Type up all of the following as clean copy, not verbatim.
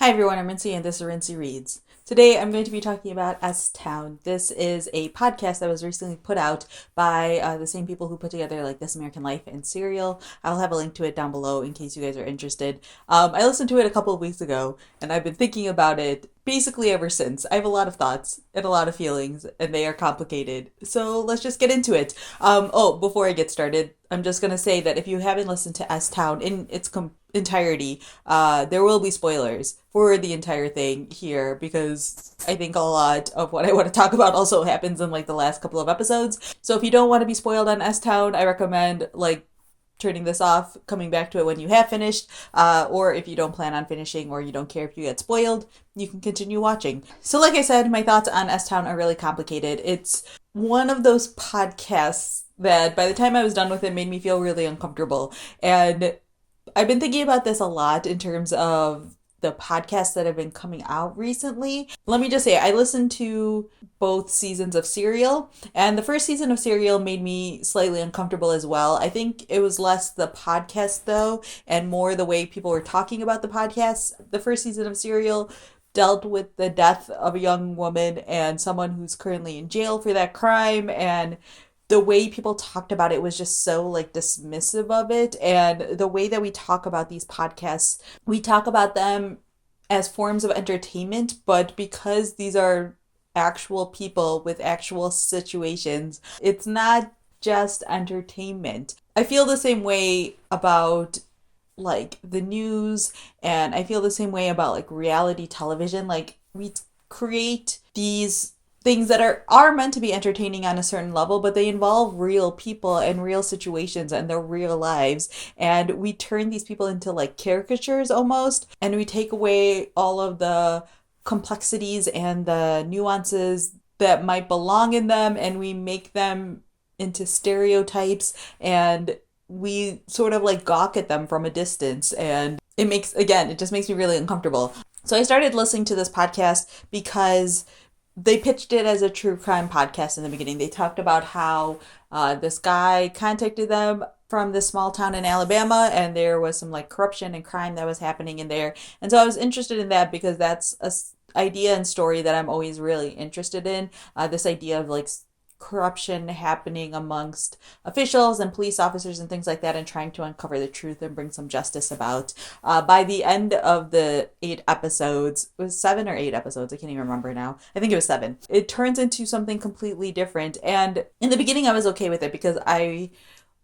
Hi everyone, I'm Rincey and this is Rincey Reads. Today I'm going to be talking about S-Town. This is a podcast that was recently put out by the same people who put together like This American Life and Serial. I'll have a link to it down below in case you guys are interested. I listened to it a couple of weeks ago and I've been thinking about it basically ever since. I have a lot of thoughts and a lot of feelings and they are complicated. So let's just get into it. Before I get started, I'm just going to say that if you haven't listened to S-Town in its entirety, there will be spoilers for the entire thing here because I think a lot of what I want to talk about also happens in like the last couple of episodes. So if you don't want to be spoiled on S-Town, I recommend like turning this off, coming back to it when you have finished, or if you don't plan on finishing or you don't care if you get spoiled, you can continue watching. So like I said, my thoughts on S-Town are really complicated. It's one of those podcasts that by the time I was done with it made me feel really uncomfortable. And I've been thinking about this a lot in terms of the podcasts that have been coming out recently. Let me just say, I listened to both seasons of Serial, and the first season of Serial made me slightly uncomfortable as well. I think it was less the podcast, though, and more the way people were talking about the podcast. The first season of Serial dealt with the death of a young woman and someone who's currently in jail for that crime, and the way people talked about it was just so like dismissive of it. And the way that we talk about these podcasts, we talk about them as forms of entertainment, but because these are actual people with actual situations, it's not just entertainment. I feel the same way about like the news, and I feel the same way about like reality television. Like we create these things that are meant to be entertaining on a certain level, but they involve real people and real situations and their real lives. And we turn these people into like caricatures almost, and we take away all of the complexities and the nuances that might belong in them, and we make them into stereotypes, and we sort of like gawk at them from a distance. And it just makes me really uncomfortable. So I started listening to this podcast because they pitched it as a true crime podcast in the beginning. They talked about how this guy contacted them from this small town in Alabama, and there was some like corruption and crime that was happening in there. And so I was interested in that because that's a idea and story that I'm always really interested in. This idea of like corruption happening amongst officials and police officers and things like that, and trying to uncover the truth and bring some justice about. By the end of the 8 episodes, it was 7 or 8 episodes, I can't even remember now. I think it was 7. It turns into something completely different. And in the beginning, I was okay with it because I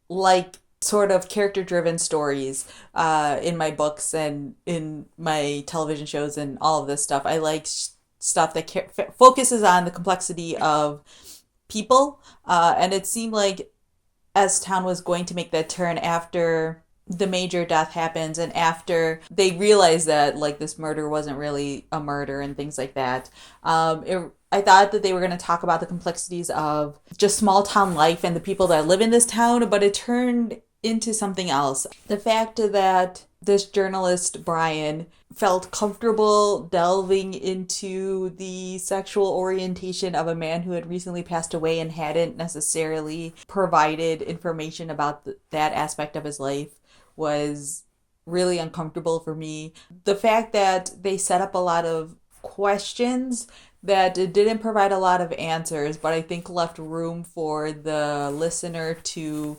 like sort of character driven stories in my books and in my television shows and all of this stuff. I like stuff that focuses on the complexity of people, and it seemed like S-Town was going to make that turn after the major death happens and after they realize that like this murder wasn't really a murder and things like that. I thought that they were going to talk about the complexities of just small town life and the people that live in this town, but it turned into something else. The fact that this journalist, Brian, felt comfortable delving into the sexual orientation of a man who had recently passed away and hadn't necessarily provided information about that aspect of his life was really uncomfortable for me. The fact that they set up a lot of questions that didn't provide a lot of answers, but I think left room for the listener to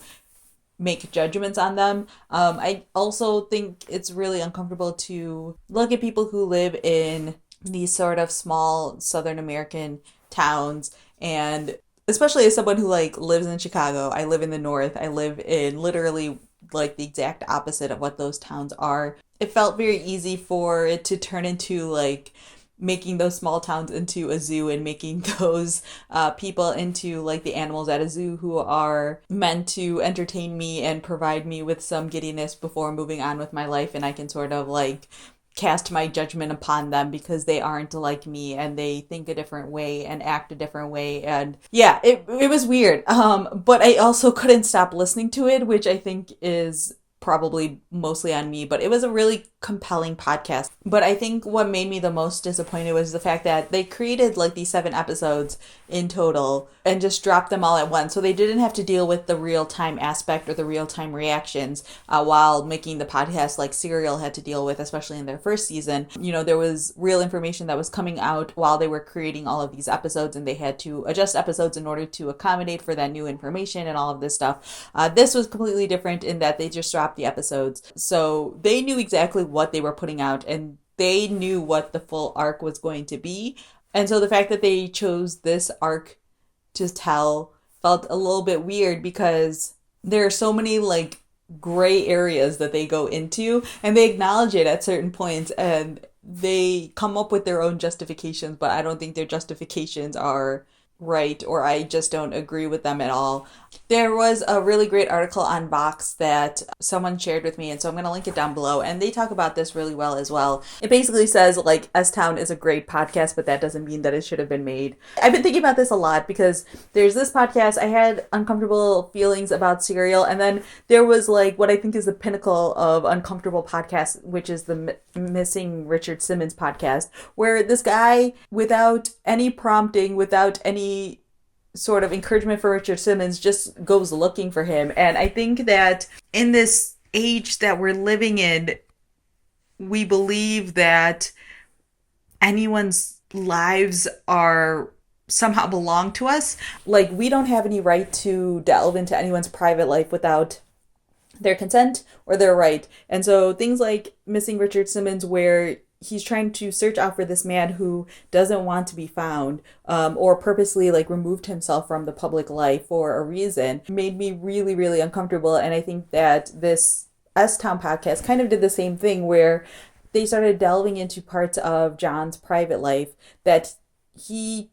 make judgments on them. I also think it's really uncomfortable to look at people who live in these sort of small Southern American towns, and especially as someone who like lives in Chicago. I live in the North. I live in literally like the exact opposite of what those towns are. It felt very easy for it to turn into like making those small towns into a zoo and making those people into like the animals at a zoo who are meant to entertain me and provide me with some giddiness before moving on with my life, and I can sort of like cast my judgment upon them because they aren't like me and they think a different way and act a different way. And yeah, it was weird, but I also couldn't stop listening to it, which I think is probably mostly on me, but it was a really compelling podcast. But I think what made me the most disappointed was the fact that they created like these 7 episodes in total and just dropped them all at once. So they didn't have to deal with the real time aspect or the real time reactions while making the podcast like Serial had to deal with, especially in their first season. You know, there was real information that was coming out while they were creating all of these episodes, and they had to adjust episodes in order to accommodate for that new information and all of this stuff. This was completely different in that they just dropped the episodes. So they knew exactly what they were putting out, and they knew what the full arc was going to be. And so the fact that they chose this arc to tell felt a little bit weird because there are so many like gray areas that they go into, and they acknowledge it at certain points, and they come up with their own justifications, but I don't think their justifications are right, or I just don't agree with them at all. There was a really great article on Vox that someone shared with me, and so I'm going to link it down below, and they talk about this really well as well. It basically says, like, S-Town is a great podcast, but that doesn't mean that it should have been made. I've been thinking about this a lot because there's this podcast, I had uncomfortable feelings about Serial, and then there was, like, what I think is the pinnacle of uncomfortable podcasts, which is the Missing Richard Simmons podcast, where this guy, without any prompting, without any sort of encouragement for Richard Simmons, just goes looking for him. And I think that in this age that we're living in, we believe that anyone's lives are somehow belong to us. Like, we don't have any right to delve into anyone's private life without their consent or their right. And so things like Missing Richard Simmons, where he's trying to search out for this man who doesn't want to be found, or purposely like removed himself from the public life for a reason, made me really, really uncomfortable. And I think that this S-Town podcast kind of did the same thing, where they started delving into parts of John's private life that he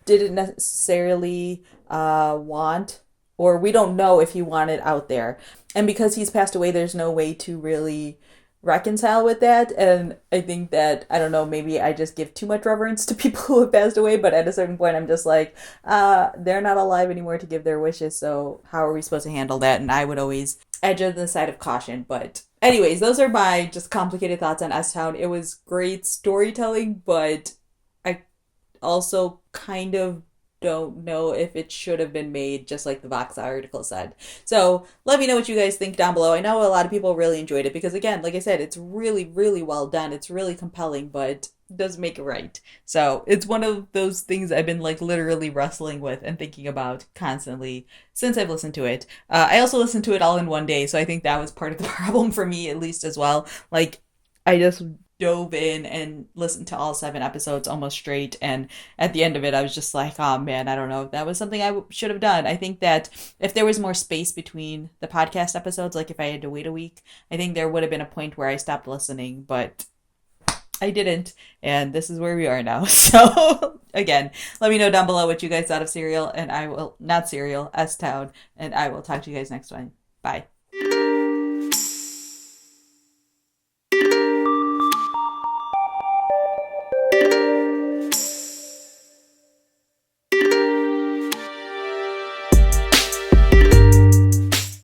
didn't necessarily want, or we don't know if he wanted out there. And because he's passed away, there's no way to really reconcile with that. And I think that, I don't know, maybe I just give too much reverence to people who have passed away, but at a certain point I'm just like, they're not alive anymore to give their wishes, so how are we supposed to handle that? And I would always edge on the side of caution. But anyways, those are my just complicated thoughts on S-Town. It was great storytelling, but I also kind of don't know if it should have been made, just like the Vox article said. So let me know what you guys think down below. I know a lot of people really enjoyed it because, again, like I said, it's really, really well done. It's really compelling, but it does make it right. So it's one of those things I've been like literally wrestling with and thinking about constantly since I've listened to it. I also listened to it all in one day, so I think that was part of the problem for me, at least, as well. Like, I just dove in and listened to all 7 episodes almost straight, and at the end of it I was just like, oh man, I don't know if that was something I should have done. I think that if there was more space between the podcast episodes, like if I had to wait a week, I think there would have been a point where I stopped listening, but I didn't, and this is where we are now. So again, let me know down below what you guys thought of Serial, and I will, not Serial, S-Town, and I will talk to you guys next time. Bye.